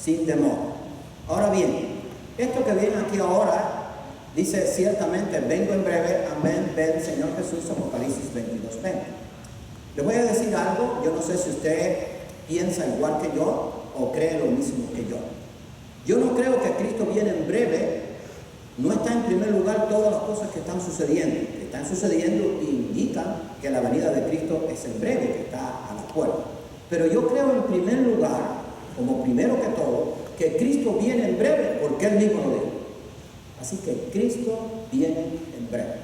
sin temor. Ahora bien, esto que viene aquí ahora, dice ciertamente, vengo en breve, amén, ven Señor Jesús, Apocalipsis 22:20. Le voy a decir algo, yo no sé si usted piensa igual que yo o cree lo mismo que yo. Yo no creo que Cristo viene en breve, no está en primer lugar todas las cosas que están sucediendo. Que están sucediendo indican que la venida de Cristo es en breve, que está a la puerta. Pero yo creo en primer lugar, como primero que todo, que Cristo viene en breve, porque Él mismo lo dijo. Así que Cristo viene en breve.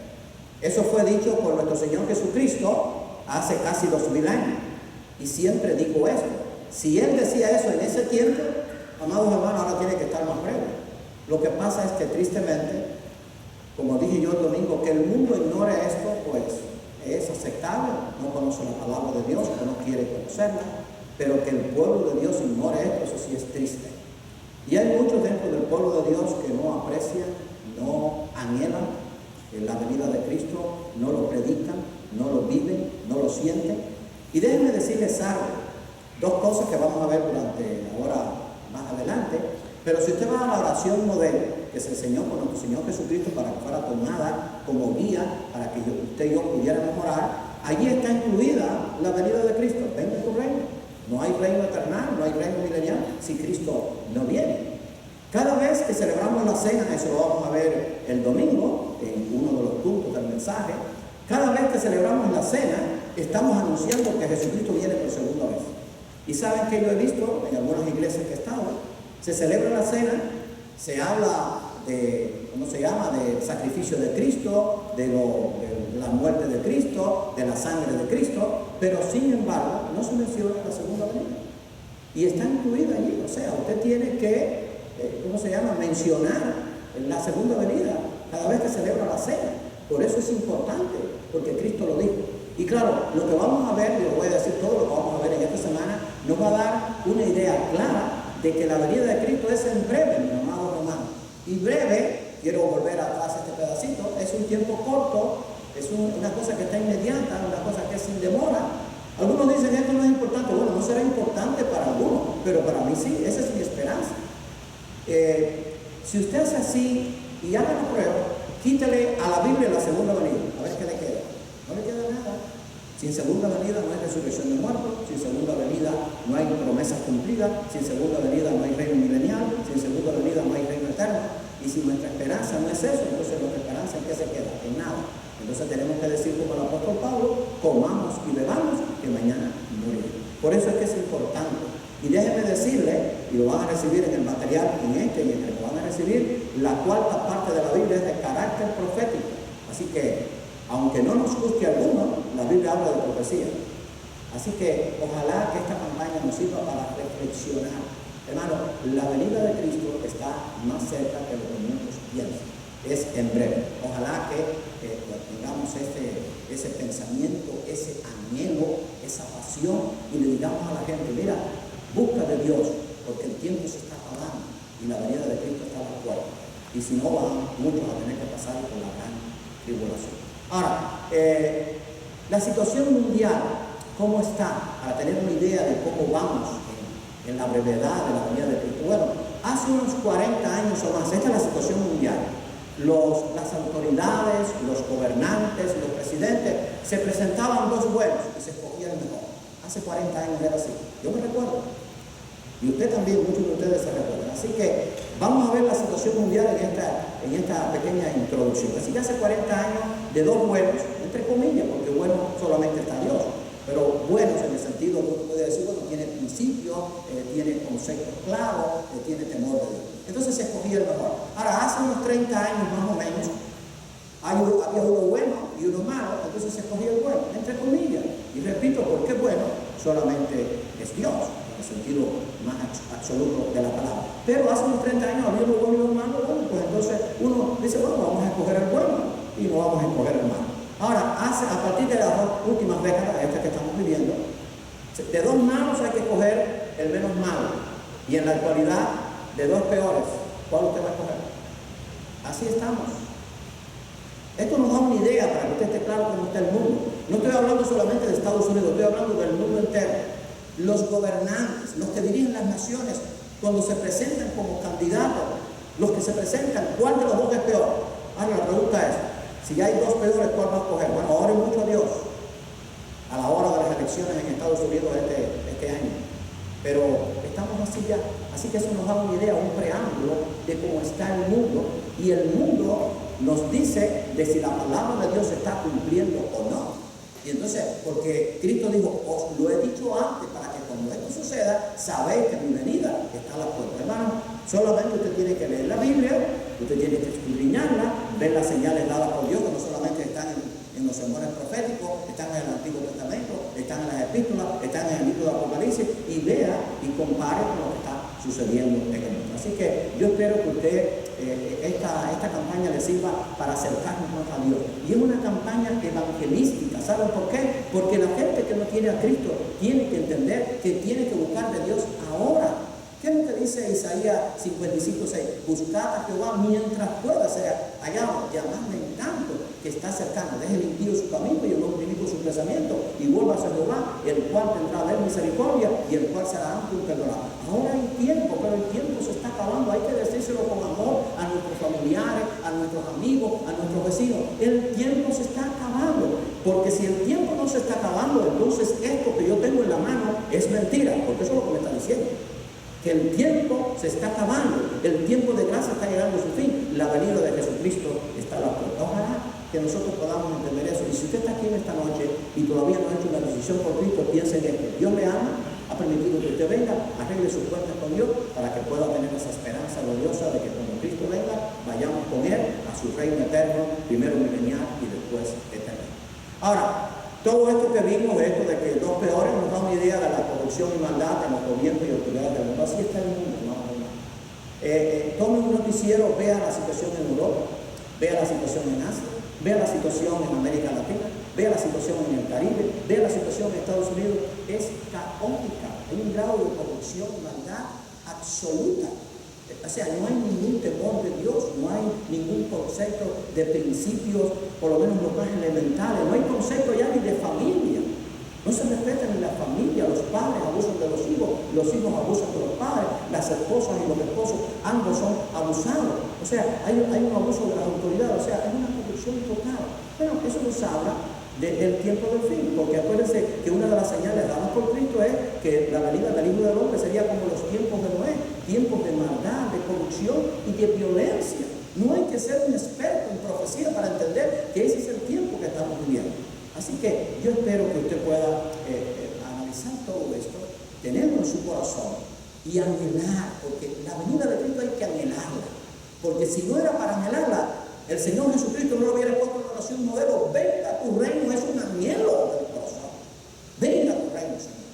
Eso fue dicho por nuestro Señor Jesucristo hace casi 2000 años. Y siempre digo esto. Si Él decía eso en ese tiempo, amados hermanos, ahora tiene que estar más breve. Lo que pasa es que tristemente, como dije yo el domingo, que el mundo ignore esto, pues es aceptable, no conoce la palabra de Dios, no quiere conocerla, pero que el pueblo de Dios ignore esto, eso sí es triste. Y hay muchos dentro del pueblo de Dios que no aprecian, no anhelan la venida de Cristo, no lo predican, no lo viven, no lo sienten. Y déjenme decirles algo, dos cosas que vamos a ver durante ahora más adelante. Pero si usted va a la oración modelo que se enseñó por nuestro Señor Jesucristo para que fuera tomada como guía para que usted y yo pudiéramos orar, allí está incluida la venida de Cristo. Venga tu reino. No hay reino eternal, no hay reino milenial si Cristo no viene. Cada vez que celebramos la cena, eso lo vamos a ver el domingo en uno de los puntos del mensaje, cada vez que celebramos la cena estamos anunciando que Jesucristo viene por segunda vez. Y saben que yo he visto en algunas iglesias que he estado, se celebra la cena, se habla de, ¿cómo se llama?, del sacrificio de Cristo, de la muerte de Cristo, de la sangre de Cristo, pero sin embargo no se menciona la segunda venida. Y está incluida allí, o sea, usted tiene que, ¿cómo se llama?, mencionar la segunda venida cada vez que celebra la cena. Por eso es importante, porque Cristo lo dijo. Y claro, lo que vamos a ver, y lo voy a decir todo lo que vamos a ver en esta semana, nos va a dar una idea clara de que la venida de Cristo es en breve, mis amados hermanos. Y breve, quiero volver atrás a este pedacito, es un tiempo corto, es una cosa que está inmediata, una cosa que es sin demora. Algunos dicen esto no es importante. Bueno, no será importante para algunos, pero para mí sí, esa es mi esperanza. Si usted hace así y haga la prueba, quítale a la Biblia la segunda venida, a ver qué le queda. No le queda nada. Sin segunda venida no hay resurrección de muertos, sin segunda venida no hay promesas cumplidas, sin segunda venida no hay reino milenial, sin segunda venida no hay reino eterno. Y si nuestra esperanza no es eso, entonces nuestra esperanza ¿en qué se queda? En nada. Entonces tenemos que decir como el apóstol Pablo, comamos y bebamos que mañana moriremos. Por eso es que es importante. Y déjenme decirle, y lo van a recibir en el material, en este y en el que lo van a recibir, la cuarta parte de la Biblia es de carácter profético. Así que aunque no nos guste a alguno, la Biblia habla de profecía. Así que ojalá que esta campaña nos sirva para reflexionar. Hermano, la venida de Cristo está más cerca que lo que muchos piensan. Es en breve. Ojalá que tengamos ese pensamiento, ese anhelo, esa pasión y le digamos a la gente, mira, busca de Dios, porque el tiempo se está acabando y la venida de Cristo está a la puerta. Y si no, van muchos a tener que pasar por la gran tribulación. Ahora, la situación mundial, ¿cómo está? Para tener una idea de cómo vamos en la brevedad de la venida de Cristo. Bueno, hace unos 40 años o más, esta es la situación mundial. Las autoridades, los gobernantes, los presidentes, se presentaban dos vuelos y se escogía el mejor. Hace 40 años era así. Yo me recuerdo. Y usted también, muchos de ustedes se recuerdan. Así que vamos a ver la situación mundial en esta pequeña introducción. Así que hace 40 años de dos buenos, entre comillas, porque bueno solamente está Dios, pero buenos en el sentido que uno puede decir, bueno, tiene principios, tiene conceptos claros, tiene temor de Dios. Entonces se escogía el mejor. Ahora, hace unos 30 años más o menos, había uno bueno y uno malo, entonces se escogía el bueno, entre comillas. Y repito, porque bueno solamente es Dios, en el sentido más absoluto de la palabra. Pero hace unos 30 años había uno bueno y uno malo, bueno, pues entonces uno dice, bueno, vamos a escoger el bueno y no vamos a escoger el malo. Ahora, a partir de las últimas décadas, estas que estamos viviendo, de dos malos hay que escoger el menos malo. Y en la actualidad, de dos peores, ¿cuál usted va a escoger? Así estamos. Esto nos da una idea para que usted esté claro cómo está el mundo. No estoy hablando solamente de Estados Unidos, estoy hablando del mundo entero. Los gobernantes, los que dirigen las naciones, cuando se presentan como candidatos, los que se presentan, ¿cuál de los dos es peor? Ahora la pregunta es, si hay dos peores, ¿cuál va a escoger? Bueno, oren mucho a Dios a la hora de las elecciones en Estados Unidos este año. Pero estamos así ya. Así que eso nos da una idea, un preámbulo de cómo está el mundo. Y el mundo nos dice de si la palabra de Dios se está cumpliendo o no. Y entonces, porque Cristo dijo, os lo he dicho antes, para que cuando esto suceda, sabéis que mi venida está a la puerta. Hermano, solamente usted tiene que leer la Biblia, usted tiene que escudriñarla, ver las señales dadas por Dios, que no solamente están en los sermones proféticos, están en el Antiguo Testamento, están en las epístolas, están en el libro de Apocalipsis, y vea y compare con lo que está sucediendo en el mundo. Así que yo espero que usted, esta campaña le sirva para acercarnos más a Dios. Y es una campaña evangelística. ¿Saben por qué? Porque la gente que no tiene a Cristo tiene que entender que tiene que buscar de Dios ahora. ¿Qué es lo que dice Isaías 55:6? Buscad a Jehová mientras pueda ser hallado, llamadle en tanto que está cercano. Deje el impío su camino y el hombre inicuo su pensamiento, y vuelva a Jehová, el cual tendrá de él misericordia y el cual será amplio y perdonado. Ahora hay tiempo, pero el tiempo se está acabando. Hay que decírselo con amor a nuestros familiares, a nuestros amigos, a nuestros vecinos. El tiempo se está acabando, porque si el tiempo no se está acabando, entonces esto que yo tengo en la mano es mentira, porque eso es lo que me está diciendo. Que el tiempo se está acabando, el tiempo de gracia está llegando a su fin, la venida de Jesucristo está a la puerta. Ojalá que nosotros podamos entender eso. Y si usted está aquí en esta noche y todavía no ha hecho una decisión por Cristo, piense en esto: Dios le ama, ha permitido que usted venga, arregle sus cuentas con Dios para que pueda tener esa esperanza gloriosa de que cuando Cristo venga, vayamos con Él a su reino eterno, primero milenial y después eterno. Ahora, todo esto que vimos, esto de que dos peores, nos da una idea de la corrupción y maldad en los gobiernos y autoridades del mundo. Así está el mundo, hermano. Tome un noticiero, vea la situación en Europa, vea la situación en Asia, vea la situación en América Latina, vea la situación en el Caribe, vea la situación en Estados Unidos. Es caótica, hay un grado de corrupción y maldad absoluta. O sea, no hay ningún temor de Dios, no hay ningún concepto de principios, por lo menos los más elementales, no hay concepto ya ni de familia. No se respetan ni la familia, los padres abusan de los hijos abusan de los padres, las esposas y los esposos, ambos son abusados. O sea, hay un abuso de la autoridad, o sea, es una corrupción total. Pero eso nos habla del tiempo del fin, porque acuérdense que una de las señales dadas por Cristo es que la venida del Hijo del Hombre sería como los tiempos de Noé, tiempos de maldad, de corrupción y de violencia. No hay que ser un experto en profecía para entender que ese es el tiempo que estamos viviendo. Así que yo espero que usted pueda analizar todo esto, tenerlo en su corazón y anhelar, porque la venida de Cristo hay que anhelarla, porque si no era para anhelarla, el Señor Jesucristo no lo hubiera puesto en oración modelo. Venga tu reino, es un anhelo del corazón. Venga tu reino, Señor.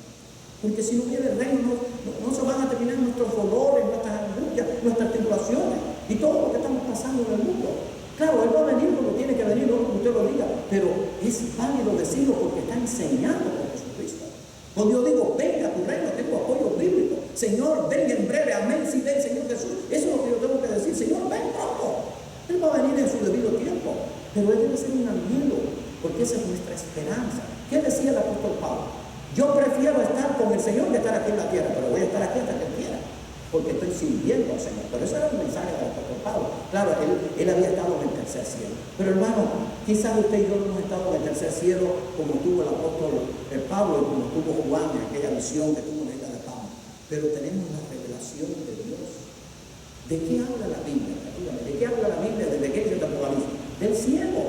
Porque si no viene el reino, no se van a terminar nuestros dolores, nuestras angustias, nuestras tribulaciones y todo lo que estamos pasando en el mundo. Claro, Él va a venir cuando tiene que venir, no como usted lo diga, pero es válido decirlo porque está enseñando por Jesucristo. Cuando yo digo, venga tu reino, tengo apoyo bíblico. Señor, ven en breve, amén, sí, ven, Señor Jesús. Eso es lo que yo tengo que decir. Señor, ven pronto. Él va a venir en su debido tiempo, pero Él debe ser un anhelo, porque esa es nuestra esperanza. ¿Qué decía el apóstol Pablo? Yo prefiero estar con el Señor que estar aquí en la tierra, pero voy a estar aquí hasta que Él quiera, porque estoy sirviendo al Señor. Pero ese era el mensaje del apóstol Pablo. Claro, él había estado en el tercer cielo. Pero hermano, quizás usted y yo no hemos estado en el tercer cielo como tuvo el apóstol Pablo y como tuvo Juan en aquella visión que tuvo en la isla de Pablo. Pero tenemos la revelación de Dios. ¿De qué habla la Biblia? ¿De qué habla la Biblia desde que el Apocalipsis? Del cielo,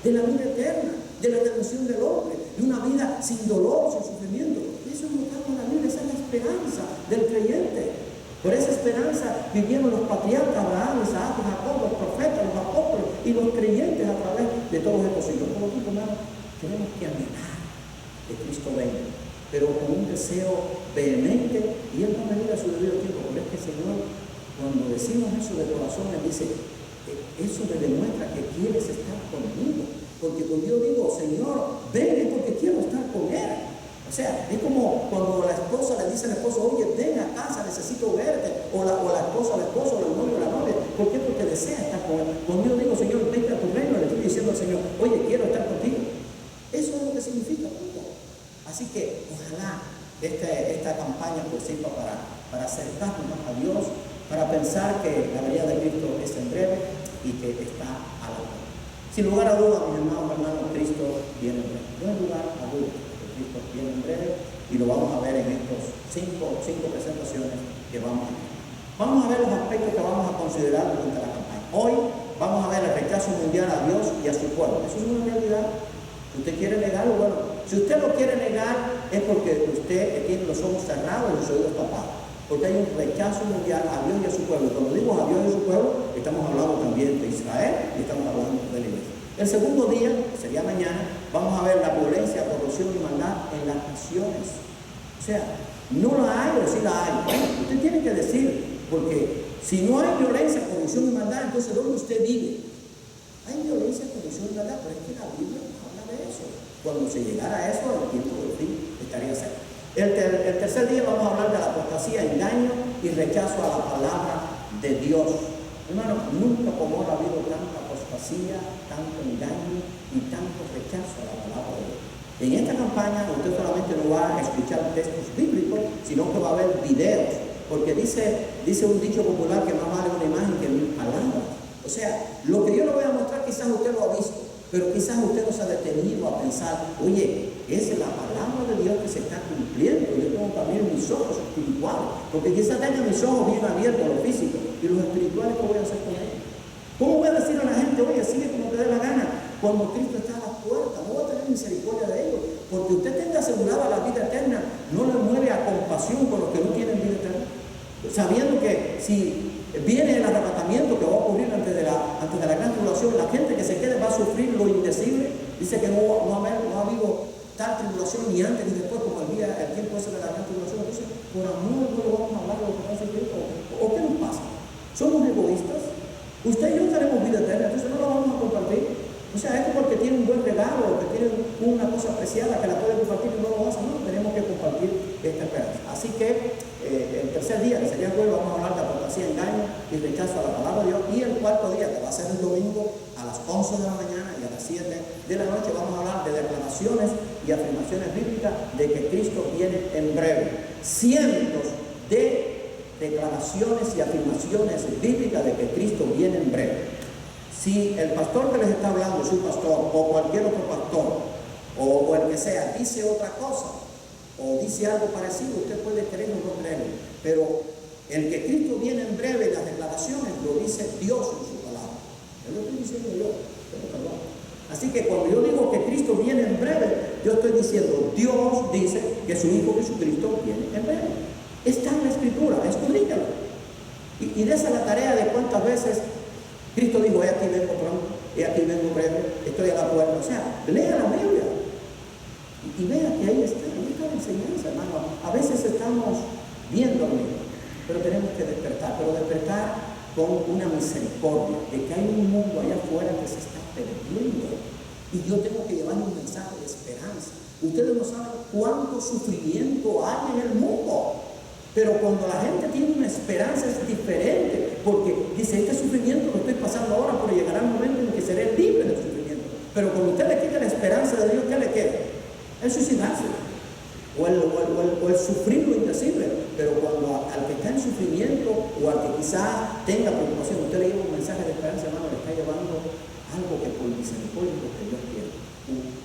de la vida eterna, de la redención del hombre, de una vida sin dolor, sin sufrimiento. Eso es lo que habla la Biblia, esa es la esperanza del creyente. Por esa esperanza vivieron los patriarcas, Abraham, Isaac, Jacob, los profetas, los apóstoles y los creyentes a través de todos estos siglos. Por lo tanto, hermano, tenemos que anhelar que Cristo venga, pero con un deseo vehemente, y Él va a venir a su debido tiempo. Porque es que el Señor, cuando decimos eso de corazón, Él dice, eso me demuestra que quieres estar conmigo. Porque cuando yo digo, Señor, ven, es porque quiero estar con Él. O sea, es como cuando la esposa le dice al esposo, oye, ven a casa, necesito verte. O la esposa al esposo, o el novio a la novia. ¿Por qué? Porque desea estar con Él. Cuando yo digo, Señor, venga a tu reino, le estoy diciendo al Señor, oye, quiero estar contigo. Eso es lo que significa, punto. Así que ojalá esta campaña pues sirva para para acercarnos más a Dios, para pensar que la venida de Cristo es en breve y que está a la hora. Sin lugar a dudas, mis hermanos, Cristo viene en breve. No hay lugar a dudas que Cristo viene en breve y lo vamos a ver en estos cinco presentaciones que vamos a ver. Vamos a ver los aspectos que vamos a considerar durante la campaña. Hoy vamos a ver el rechazo mundial a Dios y a su pueblo. Eso es una realidad. Si usted quiere negarlo, bueno, si usted lo quiere negar es porque usted tiene los ojos cerrados y los oídos tapados. Porque hay un rechazo mundial a Dios y a su pueblo. Cuando digo a Dios y a su pueblo, estamos hablando también de Israel y estamos hablando de la iglesia. El segundo día, que sería mañana, vamos a ver la violencia, corrupción y maldad en las naciones. O sea, no la hay o sí la hay. Bueno, usted tiene que decir, porque si no hay violencia, corrupción y maldad, entonces ¿dónde usted vive? Hay violencia, corrupción y maldad, pero es que la Biblia no habla de eso. Cuando se llegara a eso, el tiempo del fin estaría cerca. El tercer día vamos a hablar de la apostasía, engaño y rechazo a la palabra de Dios. Hermano, nunca como ha habido tanta apostasía, tanto engaño y tanto rechazo a la palabra de Dios. En esta campaña usted solamente no va a escuchar textos bíblicos, sino que va a haber videos, porque dice un dicho popular que más vale una imagen que mil palabras. O sea, lo que yo le voy a mostrar quizás usted lo ha visto, pero quizás usted no se ha detenido a pensar, oye, es la palabra de Dios que se está cumpliendo. Yo tengo que abrir mis ojos espirituales, porque quizás tenga mis ojos bien abiertos a lo físico, y los espirituales, ¿qué voy a hacer con ellos? ¿Cómo voy a decir a la gente, oye, sigue como te dé la gana, cuando Cristo está a la puerta? No voy a tener misericordia de ellos, porque usted tenga asegurada la vida eterna, no le mueve a compasión con los que no tienen vida eterna, sabiendo que si viene el arrebatamiento que va a ocurrir antes de la gran tribulación, la gente que se quede va a sufrir lo indecible. Dice que no ha habido tal tribulación ni antes ni después como el tiempo ese de la gran tribulación. Entonces, por amor no le vamos a hablar de lo que pasa en Cristo. ¿O qué nos pasa? ¿Somos egoístas? Usted y yo tenemos vida eterna, entonces no la vamos a compartir. O sea, es porque tiene un buen regalo, que tiene una cosa apreciada que la puede compartir y no lo hace. No, tenemos que compartir esta esperanza. Así que el tercer día, que sería el jueves, vamos a hablar de apostasía, engaño y rechazo a la palabra de Dios. Y el cuarto día, que va a ser el domingo a las 11 de la mañana y a las 7 de la noche, vamos a hablar de declaraciones y afirmaciones bíblicas de que Cristo viene en breve. Cientos de declaraciones y afirmaciones bíblicas de que Cristo viene en breve. Si el pastor que les está hablando, su pastor o cualquier otro pastor o el que sea, dice otra cosa o dice algo parecido, usted puede creer o no creerlo, pero el que Cristo viene en breve, las declaraciones lo dice Dios en su palabra. Yo lo estoy diciendo yo, pero perdón. Así que cuando yo digo que Cristo viene en breve, yo estoy diciendo Dios dice que su Hijo Jesucristo viene en breve. Está en la Escritura, escudríñalo. Y de esa la tarea de cuántas veces Cristo dijo, he aquí vengo pronto, he aquí vengo breve, estoy a la puerta. O sea, lea la Biblia y vea que ahí está la enseñanza, hermano. A veces estamos viendo, pero tenemos que despertar, pero despertar con una misericordia de que hay un mundo allá afuera que se está perdiendo y yo tengo que llevar un mensaje de esperanza. Ustedes no saben cuánto sufrimiento hay en el mundo. Pero cuando la gente tiene una esperanza es diferente, porque dice, este sufrimiento lo estoy pasando ahora, pero llegará el momento en que seré libre del sufrimiento. Pero cuando usted le quita la esperanza de Dios, ¿qué le queda? El suicidarse, o el sufrir lo indecible. Pero cuando al que está en sufrimiento, o al que quizás tenga preocupación, usted le lleva un mensaje de esperanza, hermano, le está llevando algo que por misericordia que Dios quiere.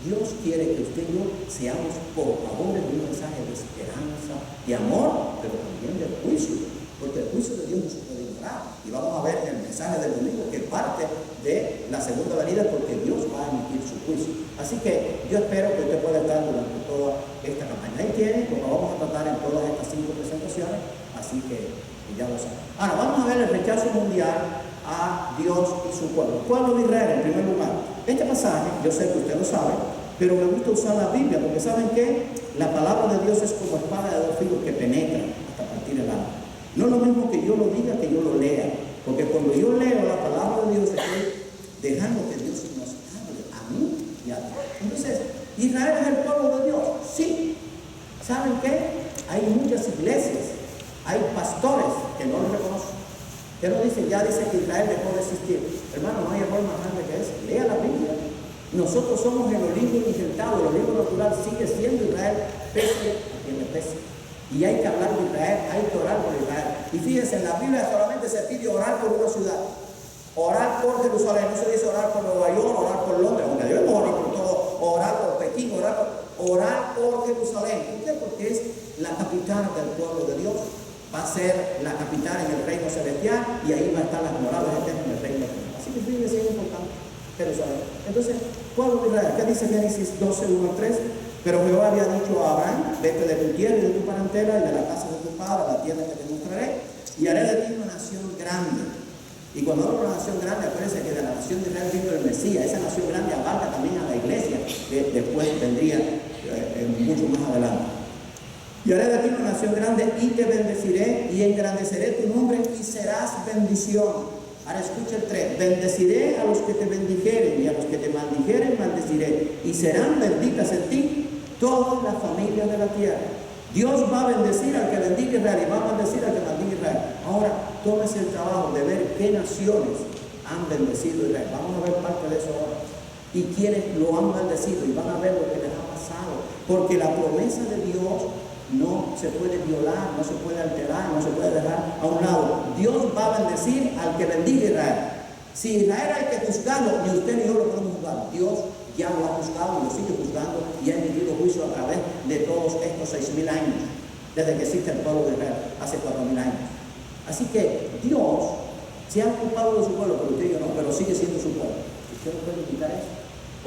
Dios quiere que usted y yo seamos portadores de un mensaje de esperanza, de amor, pero también del juicio, porque el juicio de Dios no se puede ignorar. Y vamos a ver en el mensaje del domingo que parte de la segunda venida, porque Dios va a emitir su juicio. Así que yo espero que usted pueda estar durante toda esta campaña. Ahí tiene, como vamos a tratar en todas estas 5 presentaciones, así que ya lo saben. Ahora vamos a ver el rechazo mundial a Dios y su pueblo. Pueblo de Israel en primer lugar. Este pasaje, yo sé que usted lo sabe, pero me gusta usar la Biblia, porque ¿saben qué? La palabra de Dios es como espada de 2 filos que penetra hasta partir el alma. No es lo mismo que yo lo diga que yo lo lea, porque cuando yo leo la palabra de Dios estoy dejando que Dios nos hable a mí y a ti. Entonces, ¿Israel es el pueblo de Dios? Sí. ¿Saben qué? Hay muchas iglesias, hay pastores que no lo reconocen. Que no dicen, ya dice que Israel dejó de existir. Hermano, no hay error más grande que ese. Lea la Biblia. Nosotros somos el olivo injertado, el olivo natural sigue siendo Israel, pese a quien le pese. Y hay que hablar de Israel, hay que orar por Israel. Y fíjense, en la Biblia solamente se pide orar por una ciudad. Orar por Jerusalén, no se dice orar por Nueva York, orar por Londres, aunque debemos orar por todo, orar por Pekín, orar por Jerusalén. ¿Por qué? Porque es la capital del pueblo de Dios. Va a ser la capital en el reino celestial y ahí va a estar las moradas eternas en el reino eterno. Así que fíjense, es importante Jerusalén. Entonces, pueblo de Israel, ¿qué dice Génesis 12, 1 al 3? Pero Jehová había dicho a Abraham, vete de tu tierra y de tu parentela y de la casa de tu padre a la tierra que te mostraré, y haré de ti una nación grande. Y cuando hablo de una nación grande, acuérdense que de la nación de Israel vino el Mesías. Esa nación grande abarca también a la iglesia, que después vendría mucho más adelante. Y haré de ti una nación grande y te bendeciré y engrandeceré tu nombre y serás bendición. Ahora escucha el 3. Bendeciré a los que te bendijeren y a los que te maldijeren maldeciré. Y serán benditas en ti todas las familias de la tierra. Dios va a bendecir al que bendiga Israel y va a maldecir al que maldiga Israel. Ahora, tómese el trabajo de ver qué naciones han bendecido a Israel. Vamos a ver parte de eso ahora. Y quienes lo han maldecido y van a ver lo que les ha pasado. Porque la promesa de Dios no se puede violar, no se puede alterar, no se puede dejar a un lado. Dios va a bendecir al que bendiga a Israel. Si Israel hay que juzgarlo, ni usted ni yo lo podemos juzgar. Dios ya lo ha juzgado y lo sigue juzgando y ha emitido juicio a través de todos estos 6.000 años, desde que existe el pueblo de Israel, hace 4.000 años. Así que Dios se ha ocupado de su pueblo, pero usted y yo no, pero sigue siendo su pueblo. ¿Usted no puede quitar eso?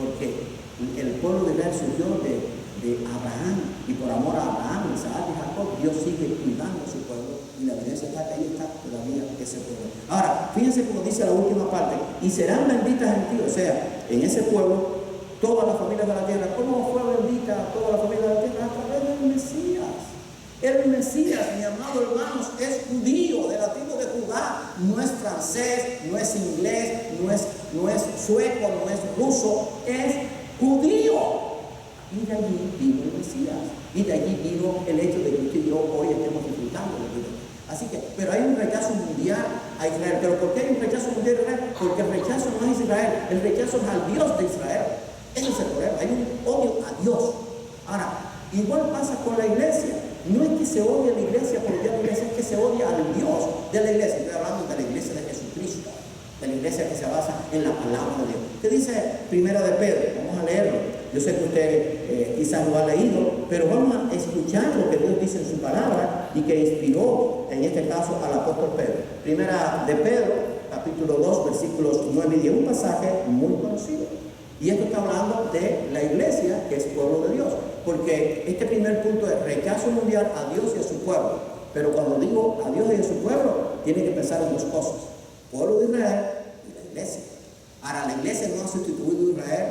Porque el pueblo de Israel surgió de Abraham, y por amor a Abraham, Isaac y Jacob, Dios sigue cuidando a su pueblo, y la evidencia está que ahí está todavía ese pueblo. Ahora, fíjense como dice la última parte, y serán benditas en ti, o sea, en ese pueblo, todas las familias de la tierra. ¿Cómo fue bendita toda la familia de la tierra? A través del Mesías. El Mesías, mi amado hermanos, es judío, de la tribu de Judá. No es francés, no es inglés, no es sueco, no es ruso, es judío. Y de allí vino el Mesías. Y de allí vino el hecho de que usted y yo hoy estemos disfrutando de Dios. Así que, pero hay un rechazo mundial a Israel. ¿Pero por qué hay un rechazo mundial a Israel? Porque el rechazo no es Israel, el rechazo es al Dios de Israel. Ese es el problema, hay un odio a Dios. Ahora, igual pasa con la iglesia. No es que se odie a la iglesia por odiar a la iglesia, es que se odia al Dios de la iglesia. Estoy hablando de la iglesia de Jesucristo, de la iglesia que se basa en la palabra de Dios. ¿Qué dice Primera de Pedro? Vamos a leerlo. Yo sé que usted quizás lo ha leído, pero vamos a escuchar lo que Dios dice en su palabra y que inspiró, en este caso, al apóstol Pedro. Primera de Pedro, capítulo 2, versículos 9 y 10, un pasaje muy conocido. Y esto está hablando de la iglesia, que es pueblo de Dios. Porque este primer punto es rechazo mundial a Dios y a su pueblo. Pero cuando digo a Dios y a su pueblo, tiene que pensar en dos cosas: pueblo de Israel y la iglesia. Ahora, la iglesia no ha sustituido a Israel.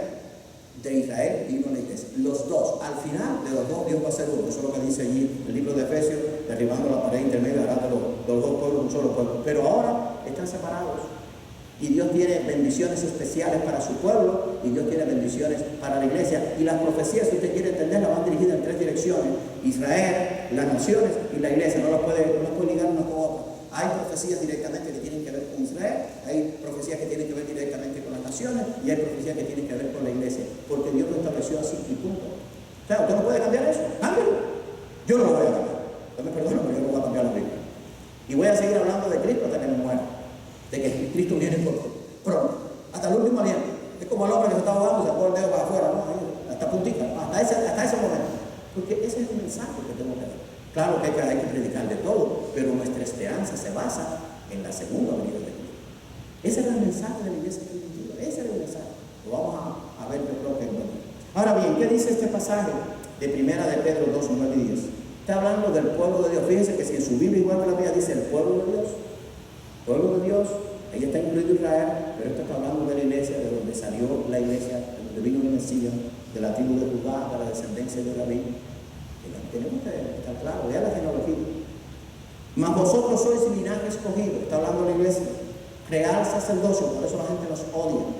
De Israel vino la iglesia. Los dos, al final de los dos, Dios va a ser uno. Eso es lo que dice allí el libro de Efesios, derribando la pared intermedia, hará de los dos pueblos un solo pueblo. Pero ahora están separados. Y Dios tiene bendiciones especiales para su pueblo y Dios tiene bendiciones para la iglesia. Y las profecías, si usted quiere entenderlas, van dirigidas en tres direcciones: Israel, las naciones y la iglesia. No las puede ligar una con otra. Hay profecías directamente que tienen que ver con Israel, hay profecías que tienen que ver directamente con las naciones y hay profecías que tienen que ver con la iglesia. Porque Dios lo estableció así y punto. O sea, usted no puede cambiar eso. Cámbialo. Yo no lo voy a cambiar. Yo me perdono, pero yo no voy a cambiar la Biblia. Y voy a seguir hablando de Cristo hasta que me muera. De que Cristo viene pronto, hasta el último aliento. Es como el hombre que se está ahogando, se pone el dedo para afuera, ¿no? Hasta puntita, hasta ese momento. Porque ese es el mensaje que tengo que dar. Claro que hay que predicar de todo, pero nuestra esperanza se basa en la segunda venida de Cristo. Ese es el mensaje de la iglesia primitiva, ese es el mensaje. Lo vamos a ver, yo creo que es bueno. Ahora bien, ¿qué dice este pasaje de Primera de Pedro 2, 9 y 10? Está hablando del pueblo de Dios. Fíjense que si en su Biblia igual que la mía dice el pueblo de Dios, pueblo de Dios, ahí está incluido Israel, pero esto está hablando de la iglesia, de donde salió la iglesia, de donde vino el Mesías, de la tribu de Judá, de la descendencia de David. Tenemos que estar claros, vea la genealogía. Mas vosotros sois linaje escogido, está hablando de la iglesia, real sacerdocio, por eso la gente nos odia.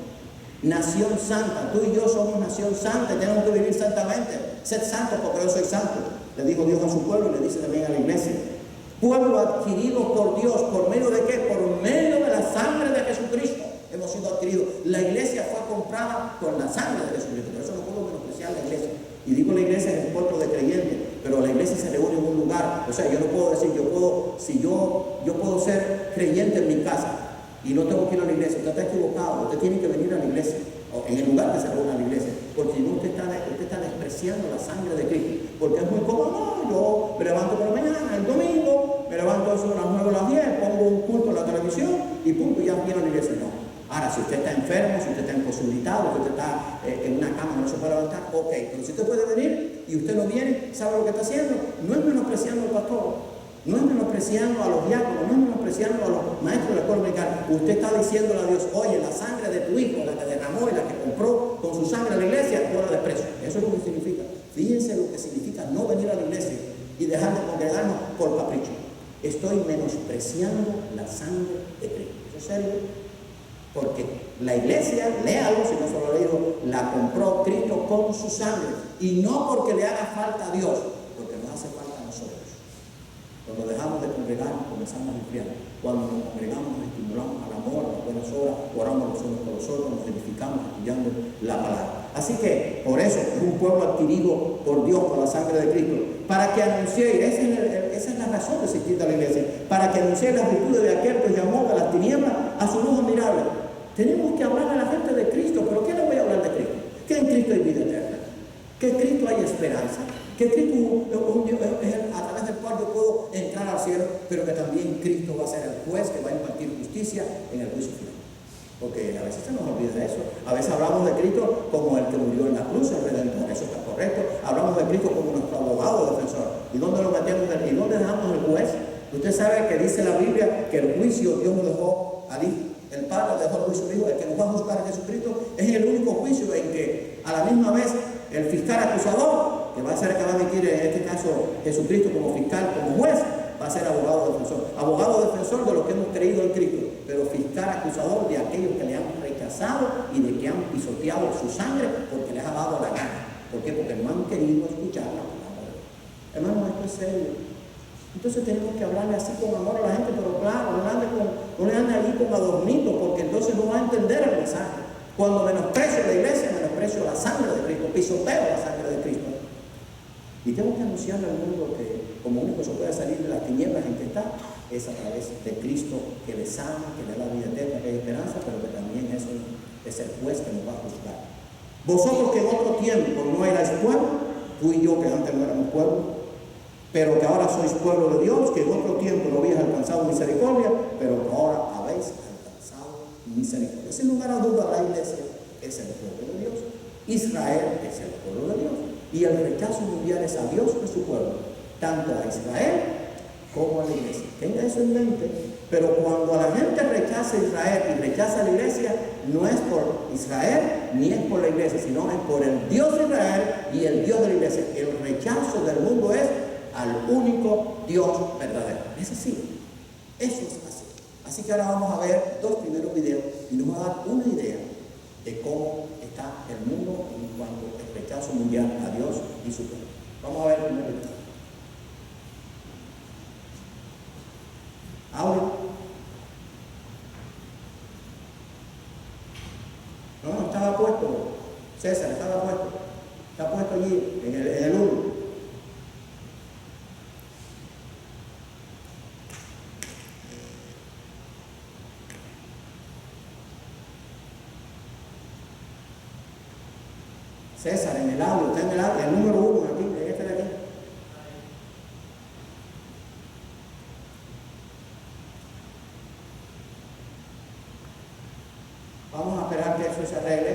Nación santa, tú y yo somos nación santa y tenemos que vivir santamente. Sed santos porque yo soy santo, le dijo Dios a su pueblo y le dice también a la iglesia. Pueblo adquirido por Dios, ¿por medio de qué? Por medio de la sangre de Jesucristo hemos sido adquiridos. La iglesia fue comprada con la sangre de Jesucristo, por eso no puedo menospreciar la iglesia. Y digo la iglesia es un pueblo de creyentes, pero la iglesia se reúne en un lugar O sea, yo no puedo decir, yo puedo ser creyente en mi casa y no tengo que ir a la iglesia. Usted está equivocado. Usted tiene que venir a la iglesia, o en el lugar que se reúne a la iglesia, porque si no usted está despreciando la sangre de Cristo. Porque es muy cómodo. No, yo me levanto por la mañana, el domingo, me levanto a las 9 o las 10, pongo un culto en la televisión y punto, ya viene a la iglesia. No. Ahora, si usted está enfermo, si usted está imposibilitado, si usted está en una cama, no se puede levantar, ok. Pero si usted puede venir y usted no viene, ¿sabe lo que está haciendo? No es menospreciando al pastor. No es menospreciando a los diáconos, no es menospreciando a los maestros de la escuela dominical. Usted está diciéndole a Dios, oye, la sangre de tu hijo, la que derramó y la que compró con su sangre a la iglesia, yo la desprecio. Eso es lo que significa. Fíjense lo que significa no venir a la iglesia y dejar de congregarnos por capricho. Estoy menospreciando la sangre de Cristo. ¿Eso es serio? Porque la iglesia, léalo si no se lo ha leído, la compró Cristo con su sangre. Y no porque le haga falta a Dios, porque nos hace falta a nosotros. Cuando dejamos de congregarnos, comenzamos a enfriar. Cuando nos congregamos, nos estimulamos al amor, a las buenas obras, oramos los unos por los otros, nos edificamos estudiando la palabra. Así que, por eso, es un pueblo adquirido por Dios, por la sangre de Cristo, para que anunciéis, esa es la razón de existir de la iglesia, para que anunciéis las virtudes de aquel que os llamó de las tinieblas a su luz admirable. Tenemos que hablar a la gente de Cristo, pero ¿qué le voy a hablar de Cristo? Que en Cristo hay vida eterna, que en Cristo hay esperanza, que Cristo es a través del cual yo puedo entrar al cielo, pero que también Cristo va a ser el juez que va a impartir justicia en el juicio final. Porque a veces se nos olvida eso. A veces hablamos de Cristo como el que murió en la cruz, el Redentor, eso está correcto. Hablamos de Cristo como nuestro abogado defensor. ¿Y dónde lo metemos? ¿Y dónde dejamos el juez? Usted sabe que dice la Biblia que el juicio Dios lo dejó al Hijo. El Padre dejó el juicio al Hijo. El que nos va a juzgar a Jesucristo es el único juicio en que a la misma vez el fiscal acusador, que va a ser el que va a emitir en este caso Jesucristo como fiscal, como juez, va a ser abogado defensor. Abogado defensor de los que hemos creído en Cristo, pero fiscal acusador de aquellos que le han rechazado y de que han pisoteado su sangre porque les ha dado la gana. ¿Por qué? Porque no han querido escuchar la palabra de Dios. Hermanos, esto es serio. Entonces tenemos que hablarle así con amor a la gente, pero claro, no le ande allí con adornito, porque entonces no va a entender el mensaje. Cuando menosprecio la iglesia, menosprecio la sangre de Cristo, pisoteo la sangre de Cristo. Y tengo que anunciarle al mundo que como único se puede salir de las tinieblas en que está, es a través de Cristo, que le sana, que le da la vida eterna, que hay esperanza, pero que también es el juez que nos va a juzgar. Vosotros que en otro tiempo no erais pueblo, tú y yo que antes no éramos pueblo, pero que ahora sois pueblo de Dios, que en otro tiempo no habéis alcanzado misericordia, pero que ahora habéis alcanzado misericordia. Sin lugar a duda, la iglesia es el pueblo de Dios. Israel es el pueblo de Dios. Y el rechazo mundial es a Dios y a su pueblo, tanto a Israel como a la iglesia. Tenga eso en mente. Pero cuando la gente rechaza a Israel y rechaza a la iglesia, no es por Israel ni es por la iglesia, sino es por el Dios de Israel y el Dios de la iglesia. El rechazo del mundo es al único Dios verdadero. Es así. Eso es así. Así que ahora vamos a ver dos primeros videos y nos va a dar una idea de cómo está el mundo en cuanto al rechazo mundial a Dios y su pueblo. Vamos a ver el primer video. Audio. No, estaba puesto. César, estaba puesto. Está puesto allí, en el 1. César, en el audio, está en el audio, el número 1 aquí, en este de aquí. Vamos a esperar que eso se arregle.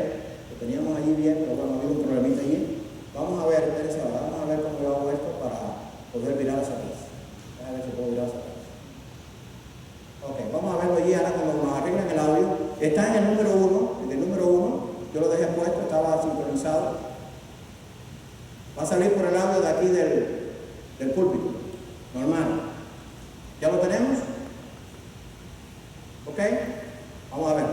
Lo teníamos allí bien, pero bueno, ha habido un problemita allí. Vamos a ver, espérense ahora, vamos a ver cómo yo hago esto para poder virar hacia atrás. A ver si puedo virar hacia atrás. Ok, vamos a verlo allí ahora cuando nos arreglen el audio. Está en el número 1, en el número 1. Yo lo dejé puesto, estaba sincronizado. Va a salir por el audio de aquí del púlpito. Normal. ¿Ya lo tenemos? ¿Ok? Vamos a ver.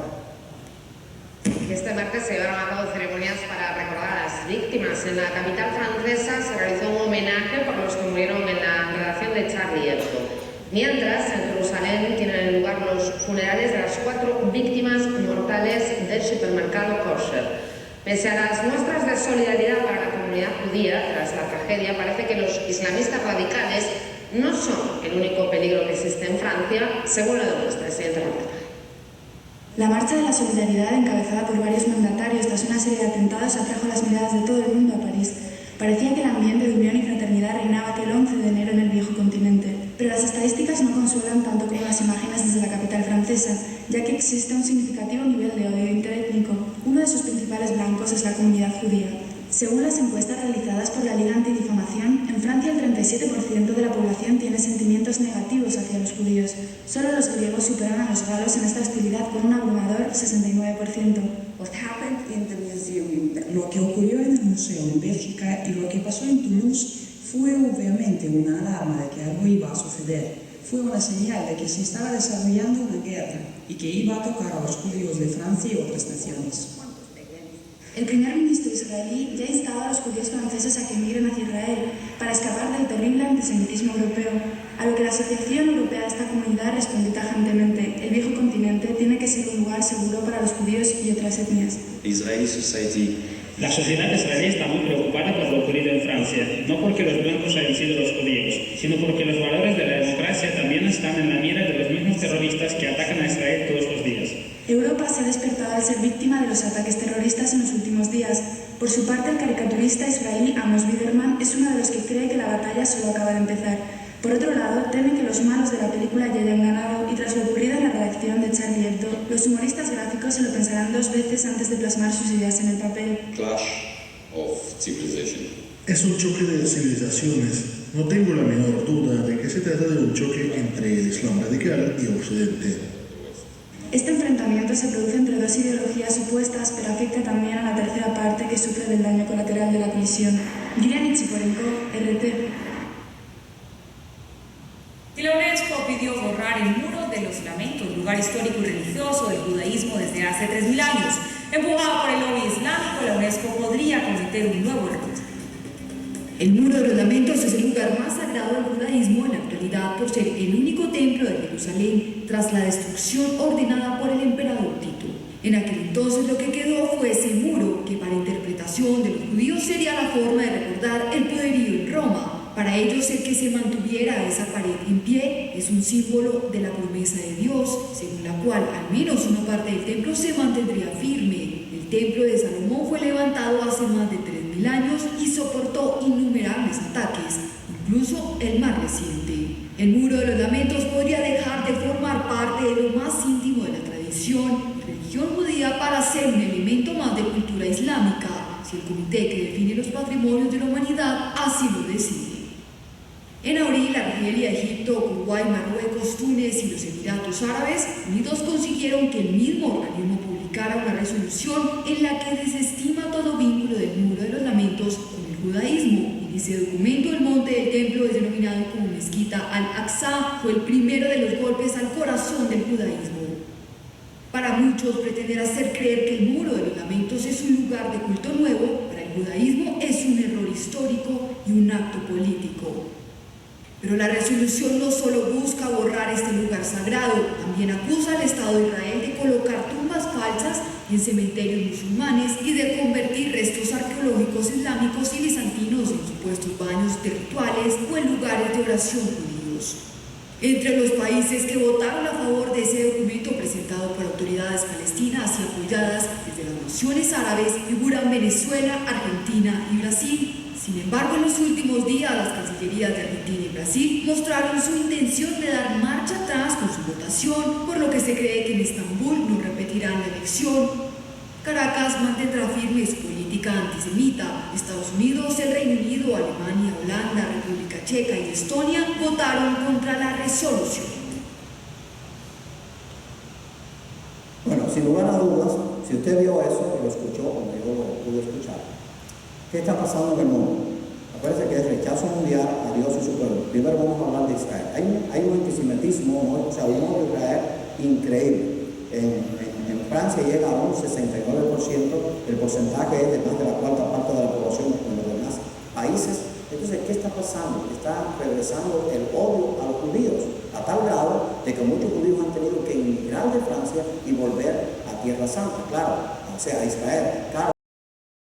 Este martes se llevaron a cabo ceremonias para recordar a las víctimas. En la capital francesa se realizó un homenaje por los que murieron en la redacción de Charlie Hebdo. Mientras, en Jerusalén tienen lugar los funerales de las 4 víctimas mortales del supermercado Kosher. Pese a las muestras de solidaridad para la comunidad judía tras la tragedia, parece que los islamistas radicales no son el único peligro que existe en Francia, según lo demuestra el siguiente reportaje. La marcha de la solidaridad, encabezada por varios mandatarios tras una serie de atentados, atrajo las miradas de todo el mundo a París. Parecía que el ambiente de unión y fraternidad reinaba aquel 11 de enero en el viejo continente. Pero las estadísticas no consuelan tanto como las imágenes desde la capital francesa, ya que existe un significativo nivel de odio interétnico. Uno de sus principales blancos es la comunidad judía. Según las encuestas realizadas por la Liga Antidifamación, en Francia el 37% de la población tiene sentimientos negativos hacia los judíos. Solo los griegos superan a los galos en esta hostilidad con un abrumador 69%. What happened in the museum, lo que ocurrió en el museo en Bélgica y lo que pasó en Toulouse fue obviamente una alarma de que algo iba a suceder. Fue una señal de que se estaba desarrollando una guerra y que iba a tocar a los judíos de Francia y otras naciones. El primer ministro israelí ya ha instado a los judíos franceses a que emigren hacia Israel para escapar del terrible antisemitismo europeo, a lo que la Asociación Europea de esta comunidad respondió tajantemente: el viejo continente tiene que ser un lugar seguro para los judíos y otras etnias. La sociedad israelí está muy preocupada por lo ocurrido en Francia, no porque los blancos hayan sido los judíos, sino porque los valores de la democracia también están en la mira de los mismos terroristas que atacan a Israel todos los días. Europa se ha despertado al ser víctima de los ataques terroristas en los últimos días. Por su parte, el caricaturista israelí Amos Biderman es uno de los que cree que la batalla solo acaba de empezar. Por otro lado, teme que los malos de la película ya hayan ganado y tras lo ocurrido en la redacción de Charlie Hebdo, los humoristas gráficos se lo pensarán dos veces antes de plasmar sus ideas en el papel. Clash of civilization. Es un choque de civilizaciones. No tengo la menor duda de que se trata de un choque entre el Islam radical y Occidente. Este enfrentamiento se produce entre dos ideologías opuestas, pero afecta también a la tercera parte que sufre del daño colateral de la colisión. Yulia Nichiporenko, RT. Y la UNESCO pidió borrar el Muro de los Lamentos, lugar histórico y religioso del judaísmo desde hace 3.000 años. Empujado por el lobby islámico, la UNESCO podría cometer un nuevo error. El Muro de los Lamentos es el lugar más sagrado del judaísmo en la actualidad por ser el único templo de Jerusalén tras la destrucción ordenada por el emperador Tito. En aquel entonces lo que quedó fue ese muro que para interpretación de los judíos sería la forma de recordar el poderío en Roma. Para ellos el que se mantuviera esa pared en pie es un símbolo de la promesa de Dios, según la cual al menos una parte del templo se mantendría firme. El templo de Salomón fue levantado hace más de 3.000 años y soportó innumerables ataques, incluso el más reciente. El Muro de los Lamentos podría dejar de formar parte de lo más íntimo de la tradición y religión judía para ser un elemento más de cultura islámica, si el comité que define los patrimonios de la humanidad así lo decide. En abril, Argelia, Egipto, Uruguay, Marruecos, Túnez y los Emiratos Árabes Unidos consiguieron que el mismo organismo publicara una resolución en la que desestima todo vínculo del Muro de los Lamentos con el judaísmo. En ese documento, el monte del templo es denominado como Mezquita al-Aqsa, fue el primero de los golpes al corazón del judaísmo. Para muchos, pretender hacer creer que el Muro de los Lamentos es un lugar de culto nuevo, para el judaísmo es un error histórico y un acto político. Pero la resolución no solo busca borrar este lugar sagrado, también acusa al Estado de Israel de colocar tumbas falsas en cementerios musulmanes y de convertir restos arqueológicos islámicos y bizantinos en supuestos baños rituales o en lugares de oración judíos. Entre los países que votaron a favor de ese documento presentado por autoridades palestinas y apoyadas desde las naciones árabes figuran Venezuela, Argentina y Brasil. Sin embargo, en los últimos días, las cancillerías de Argentina y Brasil mostraron su intención de dar marcha atrás con su votación, por lo que se cree que en Estambul no repetirán la elección. Caracas mantendrá firme su política antisemita. Estados Unidos, el Reino Unido, Alemania, Holanda, República Checa y Estonia votaron contra la resolución. Bueno, sin lugar a dudas, si usted vio eso, o lo escuchó, como yo lo pude escuchar, ¿qué está pasando en el mundo? Acuérdense que es rechazo mundial a Dios y su pueblo. Primero vamos a hablar de Israel. Hay un antisemitismo, o sea, un odio a Israel increíble. En Francia llega a un 69%, el porcentaje es de más de la cuarta parte de la población en los demás países. Entonces, ¿qué está pasando? Está regresando el odio a los judíos, a tal grado de que muchos judíos han tenido que emigrar de Francia y volver a Tierra Santa, claro, o sea, a Israel. Claro.